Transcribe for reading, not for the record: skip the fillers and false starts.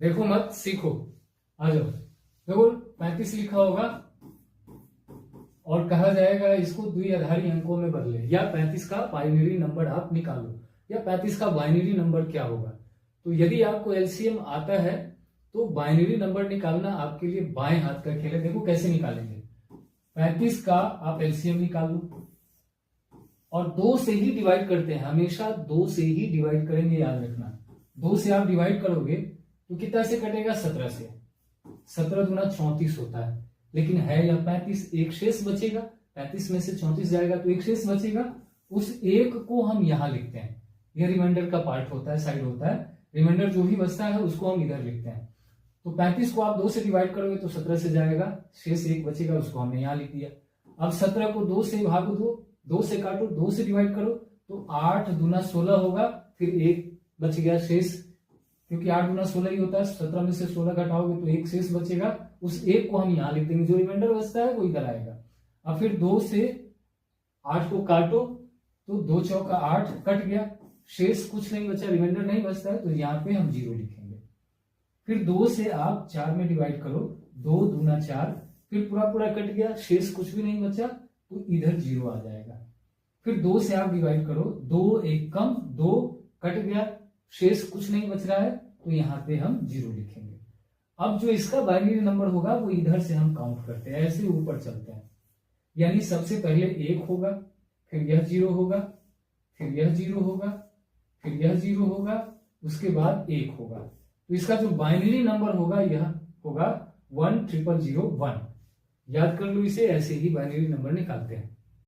देखो मत, सीखो, आ जाओ। देखो 35 लिखा होगा और कहा जाएगा इसको द्विआधारी अंकों में बदले, या 35 का बाइनरी नंबर आप निकालो, या 35 का बाइनरी नंबर क्या होगा। तो यदि आपको एलसीएम आता है तो बाइनरी नंबर निकालना आपके लिए बाएं हाथ का खेल है। देखो कैसे निकालेंगे। 35 का आप एलसीएम निकाल लो और 2 से ही डिवाइड करते हैं, हमेशा 2 से ही डिवाइड करेंगे, याद रखना। 2 से आप डिवाइड करोगे तो कितना से कटेगा, 17 से। 17 दूना 34 होता है, लेकिन है या 35, एक शेष बचेगा। 35 में से 34 जाएगा तो एक शेष बचेगा, उस एक को हम यहां लिखते हैं। यह रिमाइंडर का पार्ट होता है, साइड होता है। रिमाइंडर जो भी बचता है उसको हम इधर लिखते हैं। तो 35 को आप 2 से डिवाइड करोगे तो 17 से जाएगा, शेष एक बचेगा, उसको हमने यहां लिख दिया। अब 17 को 2 से भाग दो, 2 से काटो, 2 से डिवाइड करो तो 8 दूना 16 होगा, फिर एक बच गया शेष, क्योंकि 8 दूना 16 ही होता है। 17 में से 16 घटाओगे तो एक शेष बचेगा, उस एक को हम यहां लिख देंगे। जो रिमाइंडर बचता है वो इधर आएगा। अब फिर 2 से 8 को काटो तो 2 चौका 8 कट गया, शेष कुछ नहीं बचा, रिमाइंडर नहीं बचता है, तो यहाँ पे हम 0 लिखेंगे। फिर 2 से आप 4 में डिवाइड करो, 2 दूना 4, फिर पूरा पूरा कट गया, शेष कुछ भी नहीं बचा, तो इधर 0 आ जाएगा। फिर 2 से आप डिवाइड करो, 2 एक कम, 2 कट गया, शेष कुछ नहीं बच रहा है, तो यहाँ पे हम 0 लिखेंगे। अब जो इसका बाइनरी नंबर होगा वो इधर से हम काउंट करते हैं, ऐसे ऊपर चलते हैं। यानी सबसे पहले 1 होगा, फिर यह 0 होगा, फिर यह 0 होगा, फिर यह 0 होगा, उसके बाद 1 होगा। तो इसका जो बाइनरी नंबर होगा यह होगा 10001। याद कर लो इसे, ऐसे ही बाइनरी नंबर निकालते हैं।